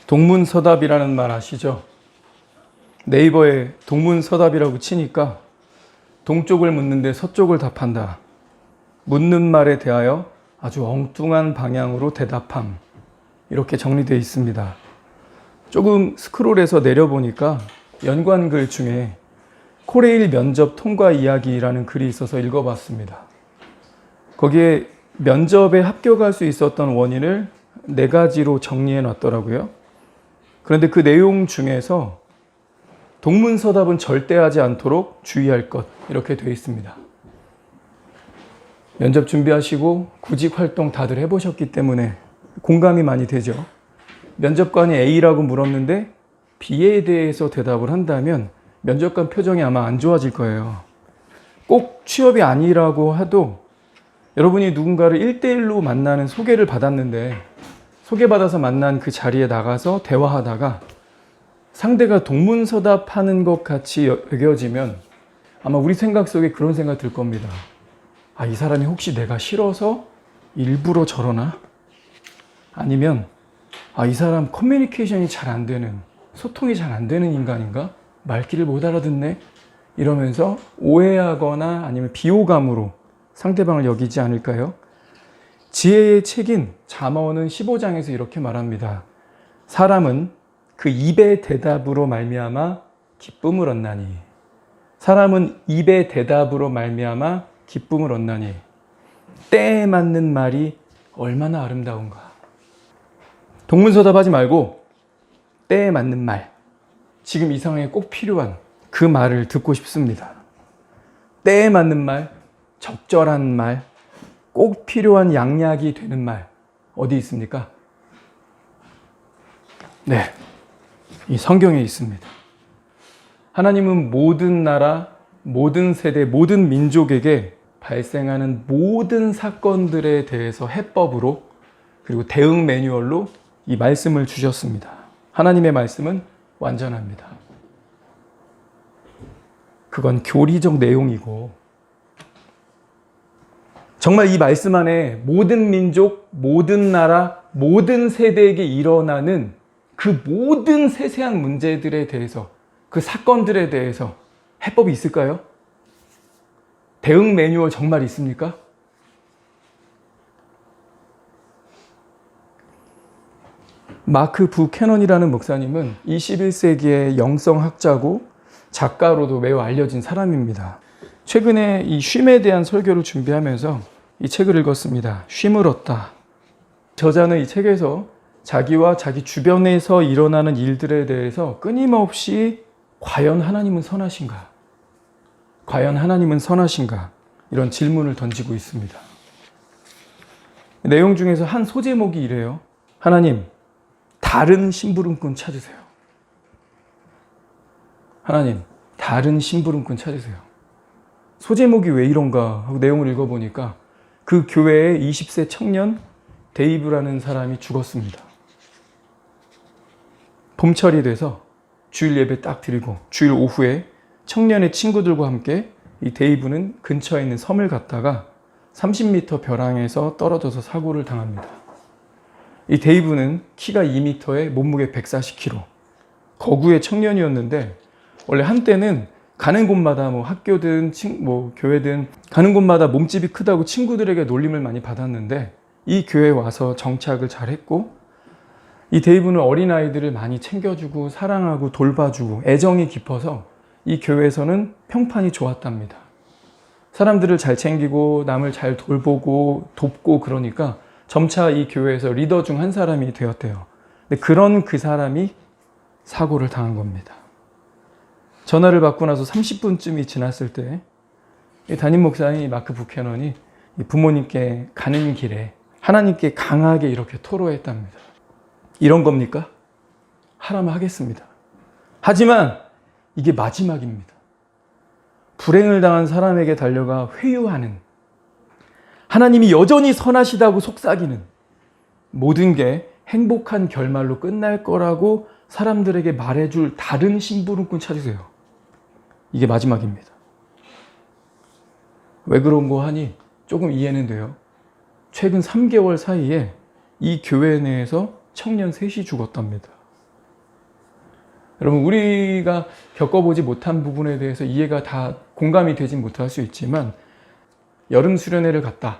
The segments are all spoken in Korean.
동문서답이라는 말 아시죠? 네이버에 동문서답이라고 치니까 동쪽을 묻는데 서쪽을 답한다. 묻는 말에 대하여 아주 엉뚱한 방향으로 대답함. 이렇게 정리되어 있습니다. 조금 스크롤해서 내려보니까 연관글 중에 코레일 면접 통과 이야기라는 글이 있어서 읽어봤습니다. 거기에 면접에 합격할 수 있었던 원인을 4가지로 정리해 놨더라고요. 그런데 그 내용 중에서 동문서답은 절대 하지 않도록 주의할 것, 이렇게 되어 있습니다. 면접 준비하시고 구직 활동 다들 해보셨기 때문에 공감이 많이 되죠. 면접관이 A라고 물었는데 B에 대해서 대답을 한다면 면접관 표정이 아마 안 좋아질 거예요. 꼭 취업이 아니라고 해도 여러분이 누군가를 1대1로 만나는 소개를 받았는데 소개받아서 만난 그 자리에 나가서 대화하다가 상대가 동문서답하는 것 같이 여겨지면 아마 우리 생각 속에 그런 생각 들 겁니다. 아, 이 사람이 혹시 내가 싫어서 일부러 저러나? 아니면 아, 이 사람 커뮤니케이션이 잘 안 되는, 소통이 잘 안 되는 인간인가? 말귀를 못 알아듣네? 이러면서 오해하거나 아니면 비호감으로 상대방을 여기지 않을까요? 지혜의 책인 잠언은 15장에서 이렇게 말합니다. 사람은 그 입의 대답으로 말미암아 기쁨을 얻나니. 사람은 입의 대답으로 말미암아 기쁨을 얻나니. 때에 맞는 말이 얼마나 아름다운가. 동문서답하지 말고 때에 맞는 말, 지금 이 상황에 꼭 필요한 그 말을 듣고 싶습니다. 때에 맞는 말, 적절한 말, 꼭 필요한 양약이 되는 말, 어디 있습니까? 네, 이 성경에 있습니다. 하나님은 모든 나라, 모든 세대, 모든 민족에게 발생하는 모든 사건들에 대해서 해법으로 그리고 대응 매뉴얼로 이 말씀을 주셨습니다. 하나님의 말씀은 완전합니다. 그건 교리적 내용이고 정말 이 말씀 안에 모든 민족, 모든 나라, 모든 세대에게 일어나는 그 모든 세세한 문제들에 대해서, 그 사건들에 대해서 해법이 있을까요? 대응 매뉴얼 정말 있습니까? 마크 부캐넌이라는 목사님은 21세기의 영성학자고 작가로도 매우 알려진 사람입니다. 최근에 이 쉼에 대한 설교를 준비하면서 이 책을 읽었습니다. 쉼을 얻다. 저자는 이 책에서 자기와 자기 주변에서 일어나는 일들에 대해서 끊임없이 과연 하나님은 선하신가? 과연 하나님은 선하신가? 이런 질문을 던지고 있습니다. 내용 중에서 한 소제목이 이래요. 하나님, 다른 심부름꾼 찾으세요. 하나님, 다른 심부름꾼 찾으세요. 소제목이 왜 이런가 하고 내용을 읽어보니까 그 교회의 20세 청년 데이브라는 사람이 죽었습니다. 봄철이 돼서 주일 예배 딱 드리고 주일 오후에 청년의 친구들과 함께 이 데이브는 근처에 있는 섬을 갔다가 30m 벼랑에서 떨어져서 사고를 당합니다. 이 데이브는 키가 2m에 몸무게 140kg, 거구의 청년이었는데 원래 한때는 가는 곳마다 학교든 교회든 가는 곳마다 몸집이 크다고 친구들에게 놀림을 많이 받았는데 이 교회에 와서 정착을 잘했고 이 데이브는 어린아이들을 많이 챙겨주고 사랑하고 돌봐주고 애정이 깊어서 이 교회에서는 평판이 좋았답니다. 사람들을 잘 챙기고 남을 잘 돌보고 돕고 그러니까 점차 이 교회에서 리더 중 한 사람이 되었대요. 근데 그런 그 사람이 사고를 당한 겁니다. 전화를 받고 나서 30분쯤이 지났을 때 담임 목사님 마크 부캐넌이 부모님께 가는 길에 하나님께 강하게 이렇게 토로했답니다. 이런 겁니까? 하라면 하겠습니다. 하지만 이게 마지막입니다. 불행을 당한 사람에게 달려가 회유하는, 하나님이 여전히 선하시다고 속삭이는, 모든 게 행복한 결말로 끝날 거라고 사람들에게 말해줄 다른 심부름꾼 찾으세요. 이게 마지막입니다. 왜 그런 거 하니 조금 이해는 돼요. 최근 3개월 사이에 이 교회 내에서 청년 셋이 죽었답니다. 여러분, 우리가 겪어보지 못한 부분에 대해서 이해가 다 공감이 되지 못할 수 있지만, 여름 수련회를 갔다.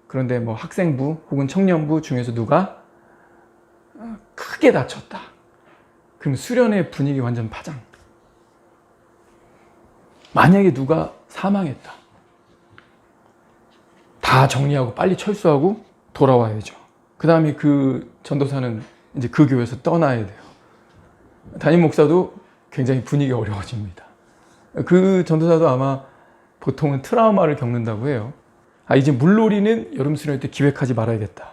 그런데 뭐 학생부 혹은 청년부 중에서 누가 크게 다쳤다. 그럼 수련회 분위기 완전 파장. 만약에 누가 사망했다. 다 정리하고 빨리 철수하고 돌아와야죠. 그 다음에 그 전도사는 이제 그 교회에서 떠나야 돼요. 담임 목사도 굉장히 분위기가 어려워집니다. 그 전도사도 아마 보통은 트라우마를 겪는다고 해요. 이제 물놀이는 여름 수련회 때 기획하지 말아야겠다.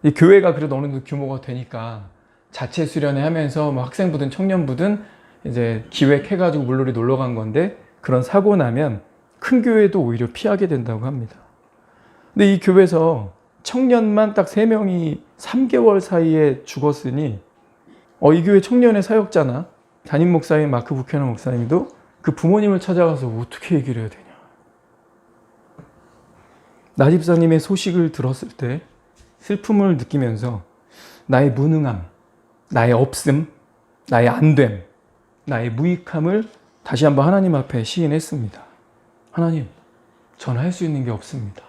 이 교회가 그래도 어느 정도 규모가 되니까 자체 수련회 하면서 뭐 학생부든 청년부든 이제 기획해가지고 물놀이 놀러 간 건데, 그런 사고 나면 큰 교회도 오히려 피하게 된다고 합니다. 근데 이 교회에서 청년만 딱 3명이 3개월 사이에 죽었으니, 이 교회 청년의 사역자나 담임 목사인 마크 부케너 목사님도 그 부모님을 찾아가서 어떻게 얘기를 해야 되냐. 나 집사님의 소식을 들었을 때 슬픔을 느끼면서 나의 무능함, 나의 없음, 나의 안됨, 나의 무익함을 다시 한번 하나님 앞에 시인했습니다. 하나님, 전 할 수 있는 게 없습니다.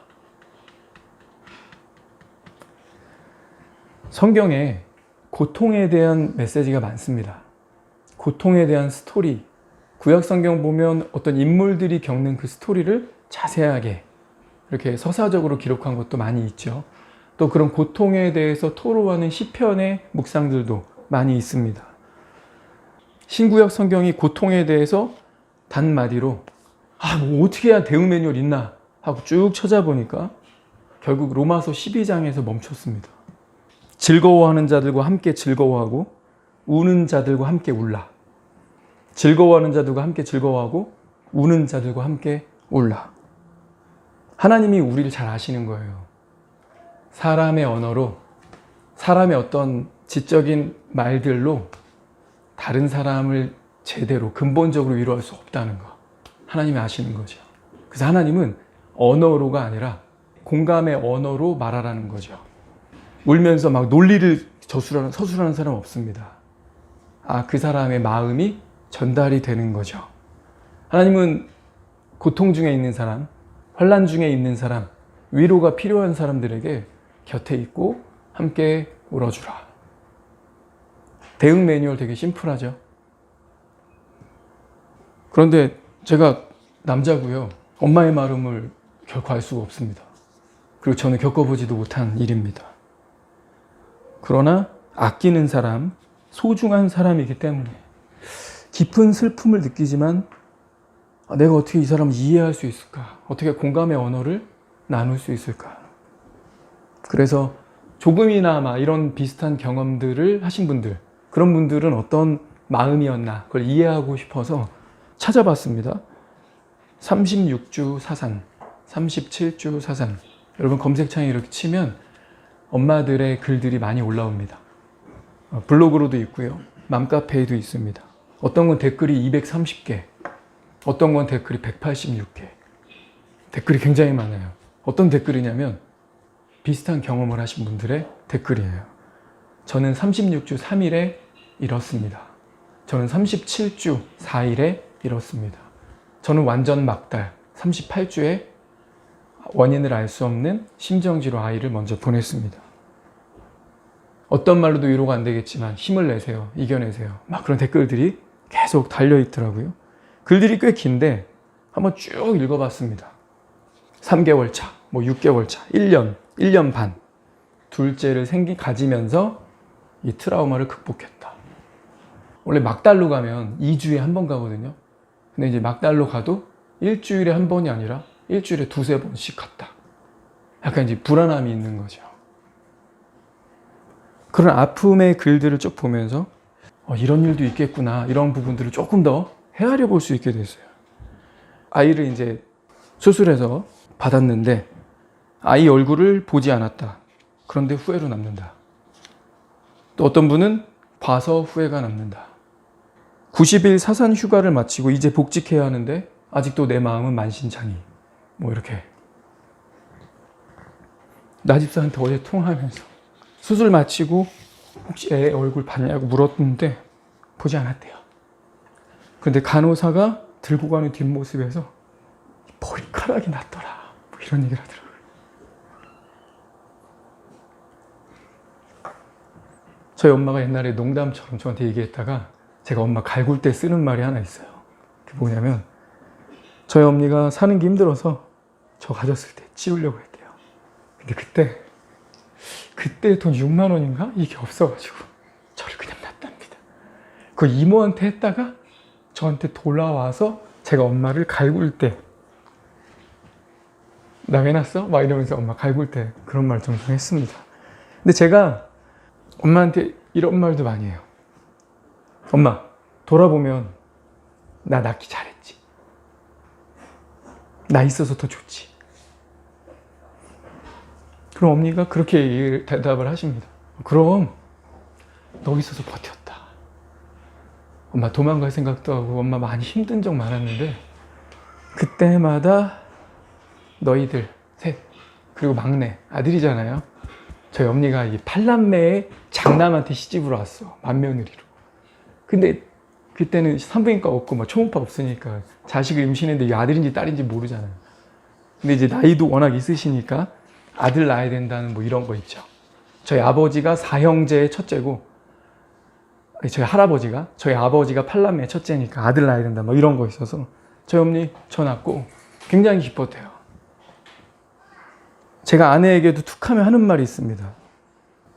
성경에 고통에 대한 메시지가 많습니다. 고통에 대한 스토리, 구약 성경 보면 어떤 인물들이 겪는 그 스토리를 자세하게 이렇게 서사적으로 기록한 것도 많이 있죠. 또 그런 고통에 대해서 토로하는 시편의 묵상들도 많이 있습니다. 신구약 성경이 고통에 대해서 단마디로 뭐 어떻게 해야 대응 매뉴얼 있나 하고 쭉 찾아보니까 결국 로마서 12장에서 멈췄습니다. 즐거워하는 자들과 함께 즐거워하고 우는 자들과 함께 울라. 즐거워하는 자들과 함께 즐거워하고 우는 자들과 함께 울라. 하나님이 우리를 잘 아시는 거예요. 사람의 언어로, 사람의 어떤 지적인 말들로 다른 사람을 제대로 근본적으로 위로할 수 없다는 거 하나님이 아시는 거죠. 그래서 하나님은 언어로가 아니라 공감의 언어로 말하라는 거죠. 울면서 막 논리를 서술하는 사람 없습니다. 그 사람의 마음이 전달이 되는 거죠. 하나님은 고통 중에 있는 사람, 환난 중에 있는 사람, 위로가 필요한 사람들에게 곁에 있고 함께 울어주라. 대응 매뉴얼 되게 심플하죠. 그런데 제가 남자고요. 엄마의 마음을 결코 알 수가 없습니다. 그리고 저는 겪어보지도 못한 일입니다. 그러나 아끼는 사람, 소중한 사람이기 때문에 깊은 슬픔을 느끼지만 내가 어떻게 이 사람을 이해할 수 있을까? 어떻게 공감의 언어를 나눌 수 있을까? 그래서 조금이나마 이런 비슷한 경험들을 하신 분들, 그런 분들은 어떤 마음이었나 그걸 이해하고 싶어서 찾아봤습니다. 36주 사산, 37주 사산. 여러분 검색창에 이렇게 치면 엄마들의 글들이 많이 올라옵니다. 블로그로도 있고요. 맘카페에도 있습니다. 어떤 건 댓글이 230개, 어떤 건 댓글이 186개. 댓글이 굉장히 많아요. 어떤 댓글이냐면 비슷한 경험을 하신 분들의 댓글이에요. 저는 36주 3일에 잃었습니다. 저는 37주 4일에 잃었습니다. 저는 완전 막달 38주에 원인을 알 수 없는 심정지로 아이를 먼저 보냈습니다. 어떤 말로도 위로가 안 되겠지만 힘을 내세요. 이겨내세요. 막 그런 댓글들이 계속 달려있더라고요. 글들이 꽤 긴데 한번 쭉 읽어봤습니다. 3개월 차, 6개월 차, 1년 반. 둘째를 가지면서 이 트라우마를 극복했다. 원래 막달로 가면 2주에 한 번 가거든요. 근데 이제 막달로 가도 일주일에 한 번이 아니라 일주일에 2-3번씩 갔다. 약간 이제 불안함이 있는 거죠. 그런 아픔의 글들을 쭉 보면서 이런 일도 있겠구나, 이런 부분들을 조금 더 헤아려 볼 수 있게 됐어요. 아이를 이제 수술해서 받았는데 아이 얼굴을 보지 않았다. 그런데 후회로 남는다. 또 어떤 분은 봐서 후회가 남는다. 90일 사산 휴가를 마치고 이제 복직해야 하는데 아직도 내 마음은 만신창이. 이렇게. 나 집사한테 어제 통화하면서 수술 마치고 혹시 애 얼굴 봤냐고 물었는데 보지 않았대요. 그런데 간호사가 들고 가는 뒷모습에서 머리카락이 났더라. 뭐 이런 얘기를 하더라고요. 저희 엄마가 옛날에 농담처럼 저한테 얘기했다가 제가 엄마 갈굴 때 쓰는 말이 하나 있어요. 그게 뭐냐면 저희 어머니가 사는 게 힘들어서 저 가졌을 때 치우려고 했대요. 근데 그때 돈 6만 원인가? 이게 없어가지고 저를 그냥 놨답니다. 그 이모한테 했다가 저한테 돌아와서 제가 엄마를 갈굴 때 나 왜 났어? 막 이러면서 엄마 갈굴 때 그런 말 종종 했습니다. 근데 제가 엄마한테 이런 말도 많이 해요. 엄마, 돌아보면 나 낳기 잘했지. 나 있어서 더 좋지. 그럼 어머니가 그렇게 대답을 하십니다. 그럼 너 있어서 버텼다. 엄마 도망갈 생각도 하고 엄마 많이 힘든 적 많았는데 그때마다 너희들 셋 그리고 막내 아들이잖아요. 저희 어머니가 이 8남매의 장남한테 시집을 왔어. 맏며느리로. 근데 그때는 산부인과 없고 뭐 초음파 없으니까 자식을 임신했는데 이게 아들인지 딸인지 모르잖아요. 근데 이제 나이도 워낙 있으시니까 아들 낳아야 된다는 뭐 이런 거 있죠. 저희 아버지가 4형제의 첫째고 저희 할아버지가 저희 아버지가 8남매의 첫째니까 아들 낳아야 된다 뭐 이런 거 있어서 저희 어머니 저 낳고 굉장히 기뻤대요. 제가 아내에게도 툭하면 하는 말이 있습니다.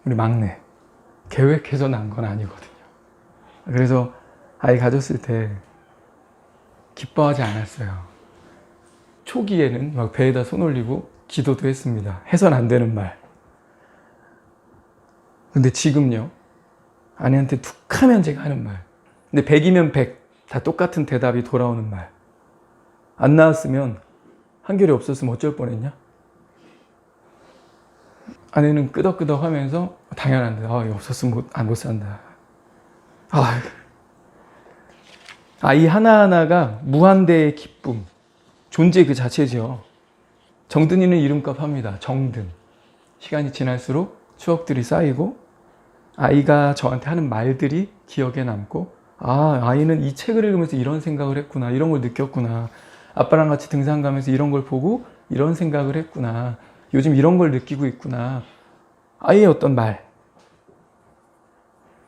우리 막내 계획해서 낳은 건 아니거든요. 그래서 아이 가졌을 때 기뻐하지 않았어요. 초기에는 막 배에다 손 올리고 기도도 했습니다. 해선 안 되는 말. 근데 지금요, 아내한테 툭하면 제가 하는 말. 근데 100이면 100, 다 똑같은 대답이 돌아오는 말. 안 나왔으면 한결이 없었으면 어쩔 뻔했냐? 아내는 끄덕끄덕 하면서 당연한데, 없었으면 못 산다. 아이 하나하나가 무한대의 기쁨, 존재 그 자체죠. 정든이는 이름값 합니다. 정든. 시간이 지날수록 추억들이 쌓이고 아이가 저한테 하는 말들이 기억에 남고 아이는 이 책을 읽으면서 이런 생각을 했구나. 이런 걸 느꼈구나. 아빠랑 같이 등산 가면서 이런 걸 보고 이런 생각을 했구나. 요즘 이런 걸 느끼고 있구나. 아이의 어떤 말.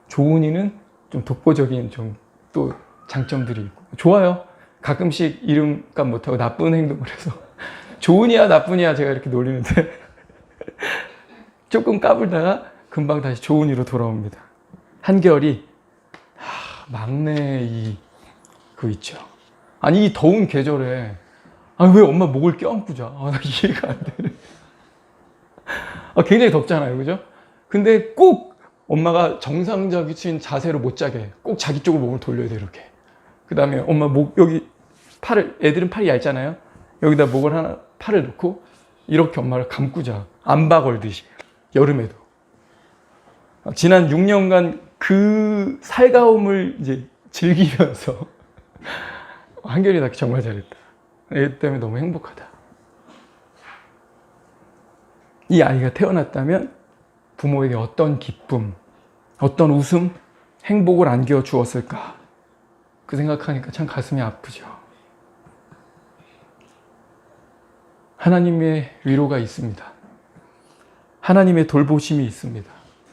조은이는 좀 독보적인 좀 또 장점들이 있고 좋아요. 가끔씩 이름값 못하고 나쁜 행동을 해서 좋으냐 나쁘냐 제가 이렇게 놀리는데 조금 까불다가 금방 다시 좋은이로 돌아옵니다. 한결이 막내 그거 있죠. 아니 이 더운 계절에 왜 엄마 목을 껴안고 자? 나 이해가 안 되네. 굉장히 덥잖아요, 그죠? 근데 꼭 엄마가 정상적인 자세로 못 자게 해. 꼭 자기 쪽으로 몸을 돌려야 돼 이렇게. 그 다음에 엄마 목 여기 애들은 팔이 얇잖아요. 여기다 팔을 넣고 이렇게 엄마를 감고 자. 안바 걸듯이. 여름에도. 지난 6년간 그 살가움을 이제 즐기면서 한결이 낳기 정말 잘했다. 애 때문에 너무 행복하다. 이 아이가 태어났다면 부모에게 어떤 기쁨, 어떤 웃음, 행복을 안겨 주었을까? 그 생각하니까 참 가슴이 아프죠. 하나님의 위로가 있습니다. 하나님의 돌보심이 있습니다.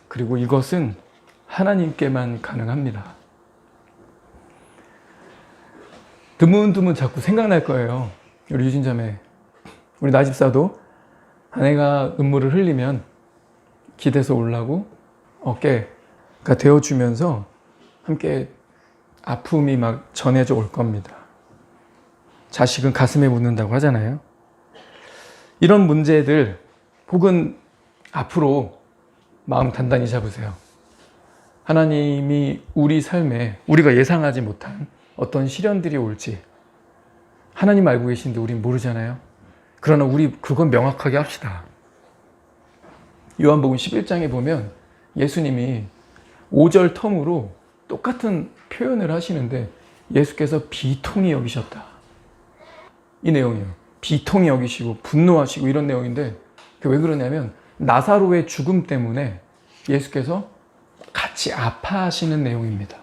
그리고 이것은 하나님께만 가능합니다. 드문드문 자꾸 생각날 거예요. 우리 유진자매, 우리 나집사도 아내가 눈물을 흘리면 기대서 올라고 어깨가 되어주면서 함께 아픔이 막 전해져 올 겁니다. 자식은 가슴에 묻는다고 하잖아요. 이런 문제들 혹은 앞으로 마음 단단히 잡으세요. 하나님이 우리 삶에 우리가 예상하지 못한 어떤 시련들이 올지 하나님 알고 계신데 우린 모르잖아요. 그러나 우리 그건 명확하게 합시다. 요한복음 11장에 보면 예수님이 5절 텀으로 똑같은 표현을 하시는데 예수께서 비통히 여기셨다. 이 내용이에요. 비통히 여기시고 분노하시고 이런 내용인데 왜 그러냐면 나사로의 죽음 때문에 예수께서 같이 아파하시는 내용입니다.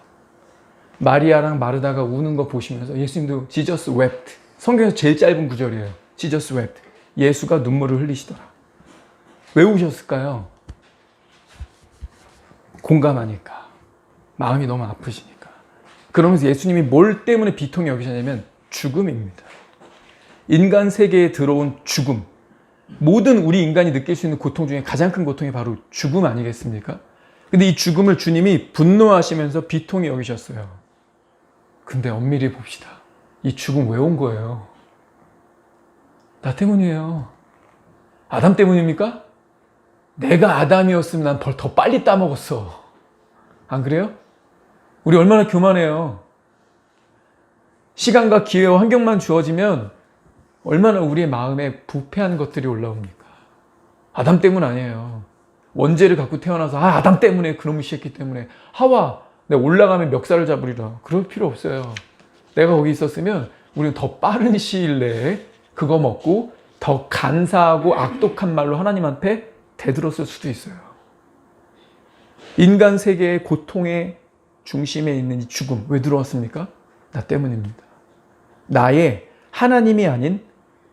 마리아랑 마르다가 우는 거 보시면서 예수님도 Jesus wept. 성경에서 제일 짧은 구절이에요. Jesus wept. 예수가 눈물을 흘리시더라. 왜 우셨을까요? 공감하니까. 마음이 너무 아프시니까. 그러면서 예수님이 뭘 때문에 비통히 여기셨냐면 죽음입니다. 인간 세계에 들어온 죽음. 모든 우리 인간이 느낄 수 있는 고통 중에 가장 큰 고통이 바로 죽음 아니겠습니까? 근데 이 죽음을 주님이 분노하시면서 비통히 여기셨어요. 근데 엄밀히 봅시다. 이 죽음 왜 온 거예요? 나 때문이에요. 아담 때문입니까? 내가 아담이었으면 난 벌 더 빨리 따먹었어. 안 그래요? 우리 얼마나 교만해요. 시간과 기회와 환경만 주어지면 얼마나 우리의 마음에 부패한 것들이 올라옵니까? 아담 때문 아니에요. 원죄를 갖고 태어나서 아담 때문에 그놈의 새끼 때문에 하와 내가 올라가면 멱살을 잡으리라. 그럴 필요 없어요. 내가 거기 있었으면 우리는 더 빠른 시일 내에 그거 먹고 더 간사하고 악독한 말로 하나님 앞에 대들었을 수도 있어요. 인간 세계의 고통의 중심에 있는 이 죽음 왜 들어왔습니까? 나 때문입니다. 나의 하나님이 아닌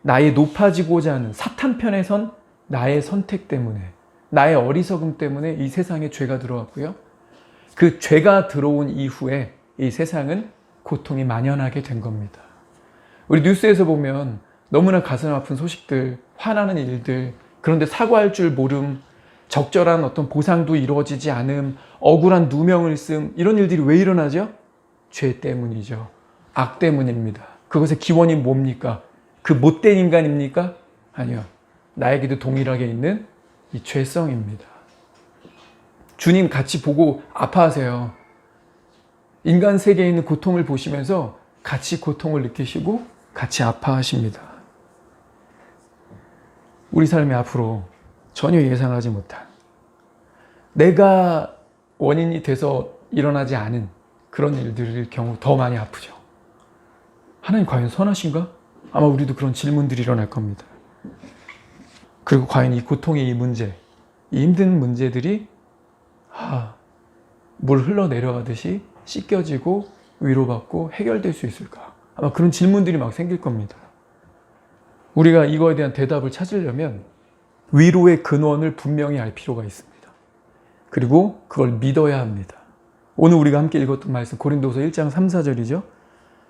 나의 높아지고자 하는 사탄 편에 선 나의 선택 때문에 나의 어리석음 때문에 이 세상에 죄가 들어왔고요. 그 죄가 들어온 이후에 이 세상은 고통이 만연하게 된 겁니다. 우리 뉴스에서 보면 너무나 가슴 아픈 소식들, 화나는 일들, 그런데 사과할 줄 모름, 적절한 어떤 보상도 이루어지지 않음, 억울한 누명을 씀, 이런 일들이 왜 일어나죠? 죄 때문이죠. 악 때문입니다. 그것의 기원이 뭡니까? 그 못된 인간입니까? 아니요. 나에게도 동일하게 있는 이 죄성입니다. 주님 같이 보고 아파하세요. 인간 세계에 있는 고통을 보시면서 같이 고통을 느끼시고 같이 아파하십니다. 우리 삶이 앞으로 전혀 예상하지 못한 내가 원인이 돼서 일어나지 않은 그런 일들일 경우 더 많이 아프죠. 하나님 과연 선하신가? 아마 우리도 그런 질문들이 일어날 겁니다. 그리고 과연 이 고통의 이 문제, 이 힘든 문제들이 물 흘러내려가듯이 씻겨지고 위로받고 해결될 수 있을까? 아마 그런 질문들이 막 생길 겁니다. 우리가 이거에 대한 대답을 찾으려면 위로의 근원을 분명히 알 필요가 있습니다. 그리고 그걸 믿어야 합니다. 오늘 우리가 함께 읽었던 말씀 고린도서 1장 3, 4절이죠.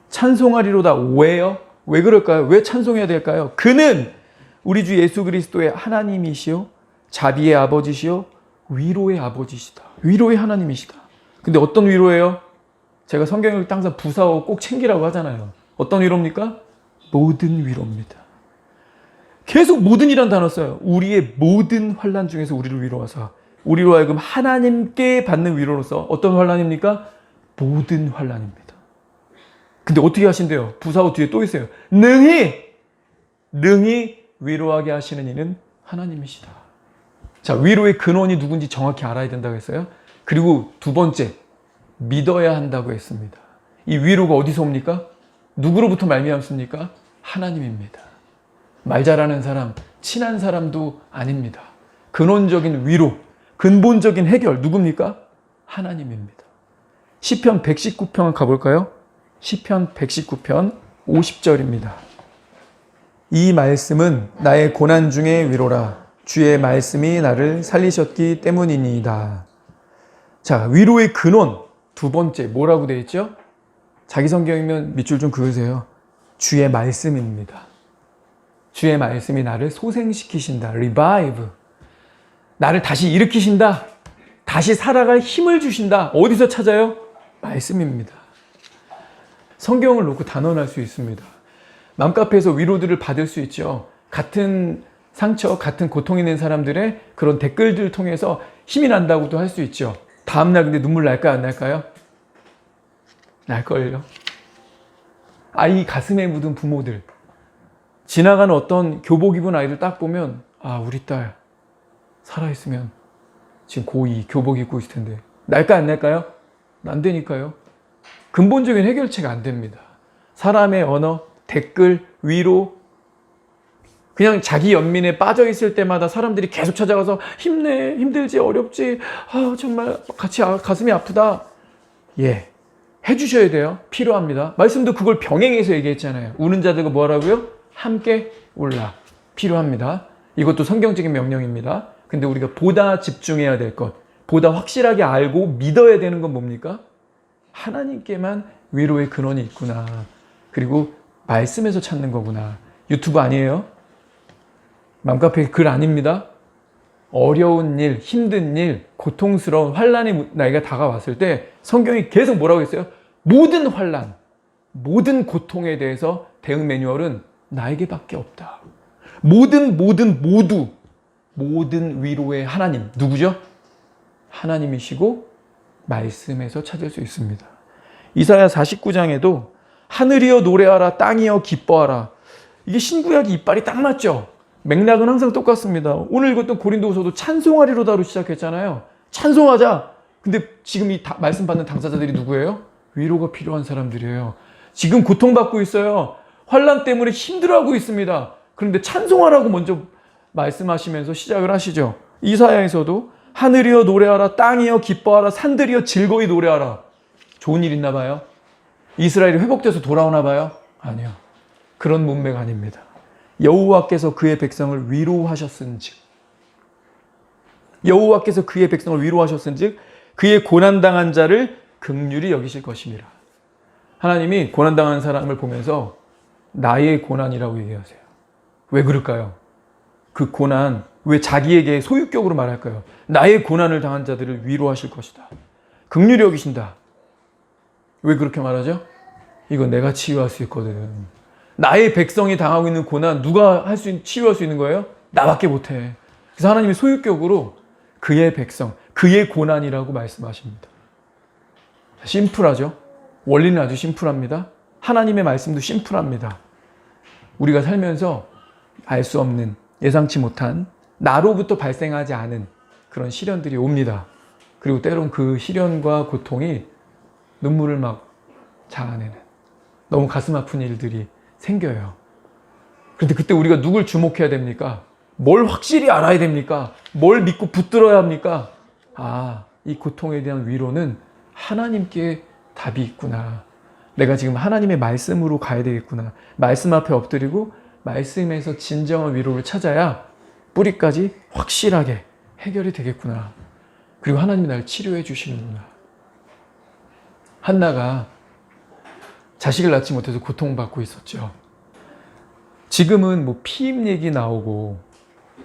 찬송하리로다. 왜요? 왜 그럴까요? 왜 찬송해야 될까요? 그는 우리 주 예수 그리스도의 하나님이시요 자비의 아버지시요 위로의 아버지시다. 위로의 하나님이시다. 근데 어떤 위로예요? 제가 성경을 항상 부사어 꼭 챙기라고 하잖아요. 어떤 위로입니까? 모든 위로입니다. 계속 모든이란 단어 써요. 우리의 모든 환난 중에서 우리를 위로하사 우리로 하여금 하나님께 받는 위로로서 어떤 환난입니까? 모든 환난입니다. 근데 어떻게 하신대요? 부사어 뒤에 또 있어요. 능히 위로하게 하시는 이는 하나님이시다. 자, 위로의 근원이 누군지 정확히 알아야 된다고 했어요. 그리고 두 번째, 믿어야 한다고 했습니다. 이 위로가 어디서 옵니까? 누구로부터 말미암습니까? 하나님입니다. 말 잘하는 사람, 친한 사람도 아닙니다. 근원적인 위로, 근본적인 해결 누굽니까? 하나님입니다. 시편 119편 가볼까요? 시편 119편 50절입니다. 이 말씀은 나의 고난 중의 위로라. 주의 말씀이 나를 살리셨기 때문이니이다. 자, 위로의 근원 두 번째 뭐라고 되어 있죠? 자기 성경이면 밑줄 좀 그으세요. 주의 말씀입니다. 주의 말씀이 나를 소생시키신다. revive. 나를 다시 일으키신다. 다시 살아갈 힘을 주신다. 어디서 찾아요? 말씀입니다. 성경을 놓고 단언할 수 있습니다. 맘카페에서 위로들을 받을 수 있죠. 같은 상처, 같은 고통 있는 사람들의 그런 댓글들을 통해서 힘이 난다고도 할 수 있죠. 다음날 근데 눈물 날까요? 안 날까요? 날걸요. 아이 가슴에 묻은 부모들, 지나가는 어떤 교복 입은 아이들 딱 보면 우리 딸 살아있으면 지금 고2 교복 입고 있을 텐데 날까 안 날까요? 안 되니까요. 근본적인 해결책이 안 됩니다. 사람의 언어, 댓글, 위로, 그냥 자기 연민에 빠져 있을 때마다 사람들이 계속 찾아가서 힘내, 힘들지, 어렵지, 정말 같이 가슴이 아프다. 해주셔야 돼요. 필요합니다. 말씀도 그걸 병행해서 얘기했잖아요. 우는 자들과 뭐라고요? 함께 울라. 필요합니다. 이것도 성경적인 명령입니다. 근데 우리가 보다 집중해야 될 것, 보다 확실하게 알고 믿어야 되는 건 뭡니까? 하나님께만 위로의 근원이 있구나. 그리고 말씀에서 찾는 거구나. 유튜브 아니에요? 맘카페 글 아닙니다. 어려운 일, 힘든 일, 고통스러운 환난의 나이가 다가왔을 때 성경이 계속 뭐라고 했어요? 모든 환난, 모든 고통에 대해서 대응 매뉴얼은 나에게밖에 없다. 모든 위로의 하나님, 누구죠? 하나님이시고 말씀에서 찾을 수 있습니다. 이사야 49장에도 하늘이여 노래하라, 땅이여 기뻐하라. 이게 신구약이 이빨이 딱 맞죠? 맥락은 항상 똑같습니다. 오늘 읽었던 고린도후서도 찬송하리로다로 시작했잖아요. 찬송하자. 근데 지금 이 말씀 받는 당사자들이 누구예요? 위로가 필요한 사람들이에요. 지금 고통받고 있어요. 환난 때문에 힘들어하고 있습니다. 그런데 찬송하라고 먼저 말씀하시면서 시작을 하시죠. 이사야에서도 하늘이여 노래하라, 땅이여 기뻐하라, 산들이여 즐거이 노래하라. 좋은 일 있나 봐요? 이스라엘이 회복돼서 돌아오나 봐요? 아니요. 그런 문맥 아닙니다. 여호와께서 그의 백성을 위로하셨은즉, 여호와께서 그의 백성을 위로하셨은즉 그의 고난당한 자를 긍휼히 여기실 것임이라. 하나님이 고난당한 사람을 보면서 나의 고난이라고 얘기하세요. 왜 그럴까요? 그 고난, 왜 자기에게 소유격으로 말할까요? 나의 고난을 당한 자들을 위로하실 것이다. 긍휼히 여기신다. 왜 그렇게 말하죠? 이거 내가 치유할 수 있거든. 나의 백성이 당하고 있는 고난 누가 치유할 수 있는 거예요? 나밖에 못해. 그래서 하나님이 소유격으로 그의 백성, 그의 고난이라고 말씀하십니다. 심플하죠? 원리는 아주 심플합니다. 하나님의 말씀도 심플합니다. 우리가 살면서 알 수 없는, 예상치 못한, 나로부터 발생하지 않은 그런 시련들이 옵니다. 그리고 때론 그 시련과 고통이 눈물을 막 자아내는 너무 가슴 아픈 일들이 생겨요. 그런데 그때 우리가 누굴 주목해야 됩니까? 뭘 확실히 알아야 됩니까? 뭘 믿고 붙들어야 합니까? 이 고통에 대한 위로는 하나님께 답이 있구나. 내가 지금 하나님의 말씀으로 가야 되겠구나. 말씀 앞에 엎드리고 말씀에서 진정한 위로를 찾아야 뿌리까지 확실하게 해결이 되겠구나. 그리고 하나님이 나를 치료해 주시는구나. 한나가 자식을 낳지 못해서 고통받고 있었죠. 지금은 뭐 피임 얘기 나오고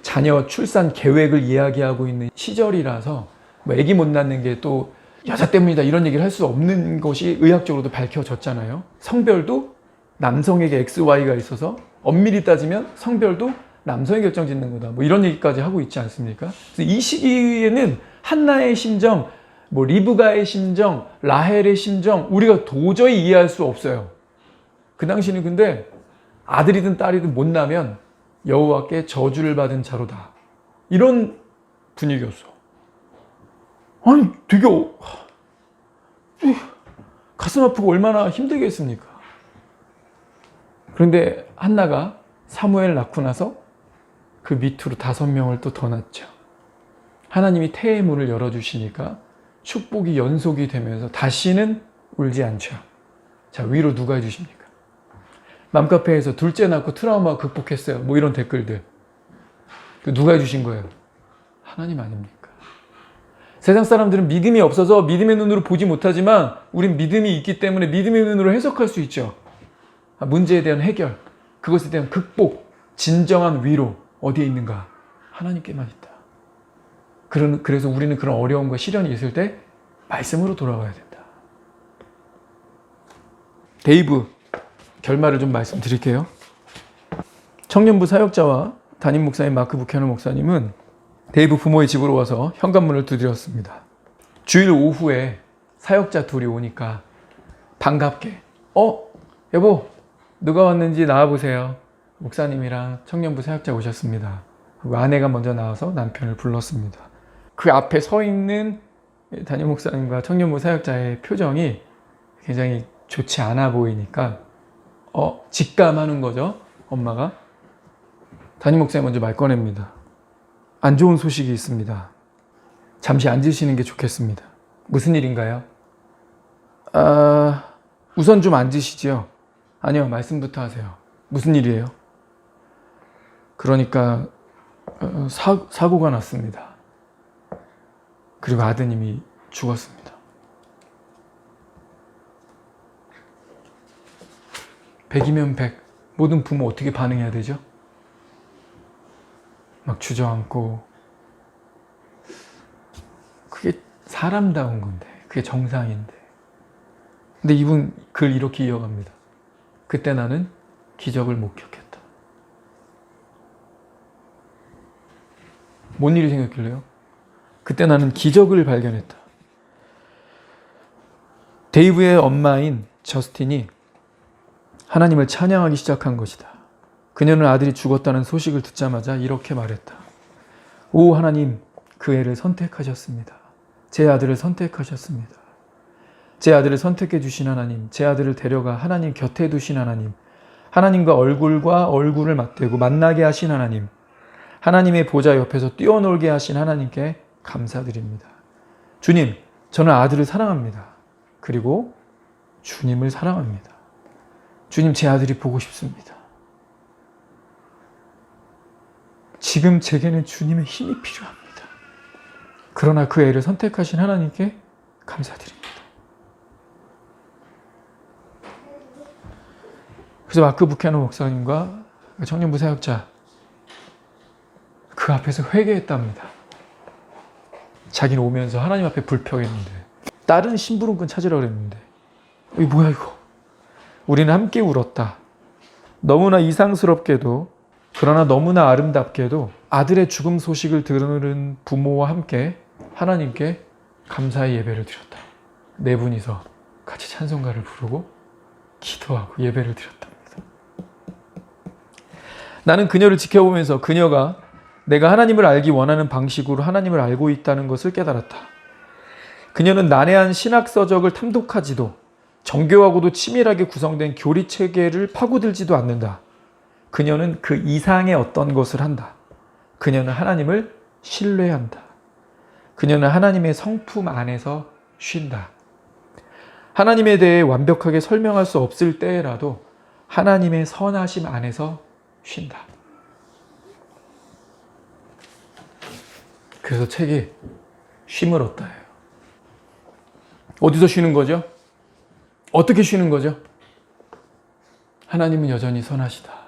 자녀 출산 계획을 이야기하고 있는 시절이라서 뭐 아기 못 낳는 게 또 여자 때문이다 이런 얘기를 할 수 없는 것이 의학적으로도 밝혀졌잖아요. 성별도 남성에게 XY가 있어서 엄밀히 따지면 성별도 남성이 결정짓는 거다. 뭐 이런 얘기까지 하고 있지 않습니까? 그래서 이 시기에는 한나의 심정, 뭐 리브가의 심정, 라헬의 심정 우리가 도저히 이해할 수 없어요. 그 당시는 근데 아들이든 딸이든 못 나면 여호와께 저주를 받은 자로다. 이런 분위기였어. 아니 되게 가슴 아프고 얼마나 힘들겠습니까? 그런데 한나가 사무엘 낳고 나서 그 밑으로 5명을 또 더 낳죠. 하나님이 태의 문을 열어주시니까 축복이 연속이 되면서 다시는 울지 않죠. 자, 위로 누가 해주십니까? 맘카페에서 둘째 낳고 트라우마 극복했어요. 뭐 이런 댓글들. 누가 해주신 거예요? 하나님 아닙니까? 세상 사람들은 믿음이 없어서 믿음의 눈으로 보지 못하지만 우린 믿음이 있기 때문에 믿음의 눈으로 해석할 수 있죠. 문제에 대한 해결, 그것에 대한 극복, 진정한 위로 어디에 있는가? 하나님께만 있다. 그래서 우리는 그런 어려움과 시련이 있을 때 말씀으로 돌아가야 된다. 데이브 결말을 좀 말씀드릴게요. 청년부 사역자와 담임 목사님 마크 부캐너 목사님은 데이브 부모의 집으로 와서 현관문을 두드렸습니다. 주일 오후에 사역자 둘이 오니까 반갑게 여보 누가 왔는지 나와보세요. 목사님이랑 청년부 사역자 오셨습니다. 그리고 아내가 먼저 나와서 남편을 불렀습니다. 그 앞에 서 있는 담임 목사님과 청년부 사역자의 표정이 굉장히 좋지 않아 보이니까 직감하는 거죠. 엄마가. 담임 목사님 먼저 말 꺼냅니다. 안 좋은 소식이 있습니다. 잠시 앉으시는 게 좋겠습니다. 무슨 일인가요? 우선 좀 앉으시죠. 아니요, 말씀부터 하세요. 무슨 일이에요? 그러니까 사고가 났습니다. 그리고 아드님이 죽었습니다. 100이면 100. 모든 부모 어떻게 반응해야 되죠? 막 주저앉고. 그게 사람다운 건데, 그게 정상인데. 근데 이분 글 이렇게 이어갑니다. 그때 나는 기적을 목격했다. 뭔 일이 생겼길래요? 그때 나는 기적을 발견했다. 데이브의 엄마인 저스틴이 하나님을 찬양하기 시작한 것이다. 그녀는 아들이 죽었다는 소식을 듣자마자 이렇게 말했다. 오 하나님, 그 애를 선택하셨습니다. 제 아들을 선택하셨습니다. 제 아들을 선택해 주신 하나님, 제 아들을 데려가 하나님 곁에 두신 하나님, 하나님과 얼굴과 얼굴을 맞대고 만나게 하신 하나님, 하나님의 보좌 옆에서 뛰어놀게 하신 하나님께 감사드립니다. 주님, 저는 아들을 사랑합니다. 그리고 주님을 사랑합니다. 주님, 제 아들이 보고 싶습니다. 지금 제게는 주님의 힘이 필요합니다. 그러나 그 애를 선택하신 하나님께 감사드립니다. 그래서 마크 부캐너 목사님과 청년부 사역자 그 앞에서 회개했답니다. 자기는 오면서 하나님 앞에 불평했는데, 다른 심부름꾼 찾으라고 그랬는데, 이게 뭐야 이거. 우리는 함께 울었다. 너무나 이상스럽게도, 그러나 너무나 아름답게도 아들의 죽음 소식을 들은 부모와 함께 하나님께 감사의 예배를 드렸다. 네 분이서 같이 찬송가를 부르고 기도하고 예배를 드렸답니다. 나는 그녀를 지켜보면서 그녀가 내가 하나님을 알기 원하는 방식으로 하나님을 알고 있다는 것을 깨달았다. 그녀는 난해한 신학 서적을 탐독하지도 정교하고도 치밀하게 구성된 교리 체계를 파고들지도 않는다. 그녀는 그 이상의 어떤 것을 한다. 그녀는 하나님을 신뢰한다. 그녀는 하나님의 성품 안에서 쉰다. 하나님에 대해 완벽하게 설명할 수 없을 때라도 하나님의 선하심 안에서 쉰다. 그래서 책이 쉼을 얻다예요. 어디서 쉬는 거죠? 어떻게 쉬는 거죠? 하나님은 여전히 선하시다.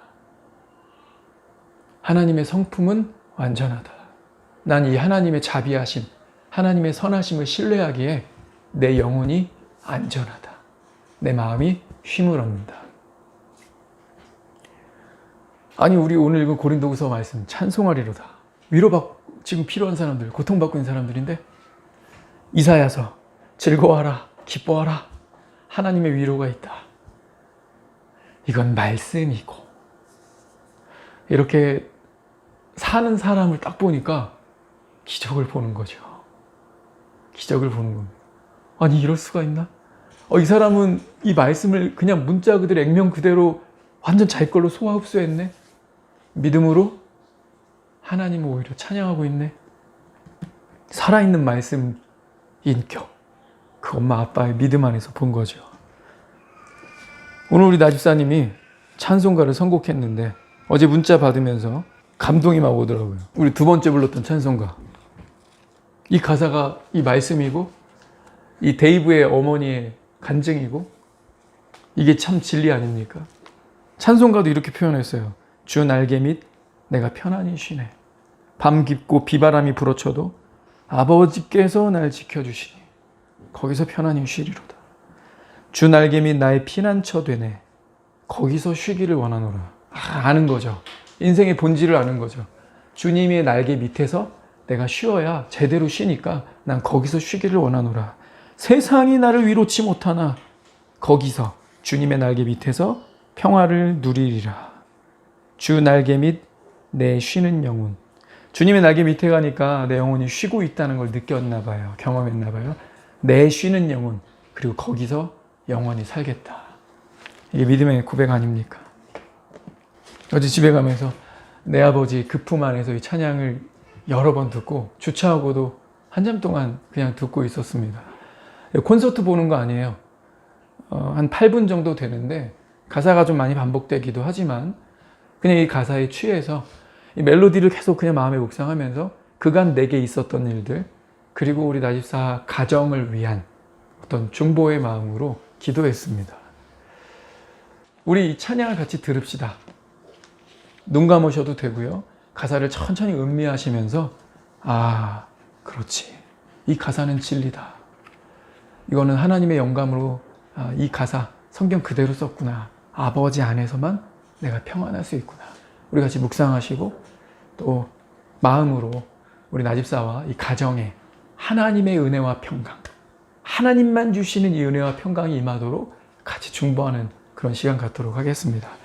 하나님의 성품은 완전하다. 난 이 하나님의 자비하심, 하나님의 선하심을 신뢰하기에 내 영혼이 안전하다. 내 마음이 쉼을 얻는다. 아니, 우리 오늘 읽은 고린도후서 말씀 찬송하리로다. 위로받고 지금 필요한 사람들, 고통받고 있는 사람들인데, 이사야서 즐거워하라, 기뻐하라, 하나님의 위로가 있다. 이건 말씀이고, 이렇게 사는 사람을 딱 보니까 기적을 보는 거죠. 기적을 보는 겁니다. 아니, 이럴 수가 있나? 이 사람은 이 말씀을 그냥 문자 그대로 액면 그대로 완전 자기 걸로 소화 흡수했네. 믿음으로 하나님을 오히려 찬양하고 있네. 살아있는 말씀 인격. 그 엄마 아빠의 믿음 안에서 본 거죠. 오늘 우리 나집사님이 찬송가를 선곡했는데 어제 문자 받으면서 감동이 막 오더라고요. 우리 두 번째 불렀던 찬송가. 이 가사가 이 말씀이고 이 데이브의 어머니의 간증이고 이게 참 진리 아닙니까? 찬송가도 이렇게 표현했어요. 주 날개 밑 내가 편안히 쉬네. 밤 깊고 비바람이 불어쳐도 아버지께서 날 지켜주시니 거기서 편안히 쉬리로다. 주 날개 밑 나의 피난처 되네. 거기서 쉬기를 원하노라. 아는 거죠. 인생의 본질을 아는 거죠. 주님의 날개 밑에서 내가 쉬어야 제대로 쉬니까 난 거기서 쉬기를 원하노라. 세상이 나를 위로치 못하나 거기서 주님의 날개 밑에서 평화를 누리리라. 주 날개 밑 내 쉬는 영혼. 주님의 날개 밑에 가니까 내 영혼이 쉬고 있다는 걸 느꼈나 봐요. 경험했나 봐요. 내 쉬는 영혼. 그리고 거기서 영원히 살겠다. 이게 믿음의 고백 아닙니까? 어제 집에 가면서 내 아버지 그 품 안에서 이 찬양을 여러 번 듣고 주차하고도 한참 동안 그냥 듣고 있었습니다. 콘서트 보는 거 아니에요. 한 8분 정도 되는데 가사가 좀 많이 반복되기도 하지만 그냥 이 가사에 취해서 이 멜로디를 계속 그냥 마음에 묵상하면서 그간 내게 있었던 일들 그리고 우리 나집사 가정을 위한 어떤 중보의 마음으로 기도했습니다. 우리 이 찬양을 같이 들읍시다. 눈 감으셔도 되고요. 가사를 천천히 음미하시면서 아, 그렇지. 이 가사는 진리다. 이거는 하나님의 영감으로 이 가사 성경 그대로 썼구나. 아버지 안에서만 내가 평안할 수 있구나. 우리 같이 묵상하시고 또 마음으로 우리 나집사와 이 가정에 하나님의 은혜와 평강, 하나님만 주시는 이 은혜와 평강이 임하도록 같이 중보하는 그런 시간 갖도록 하겠습니다.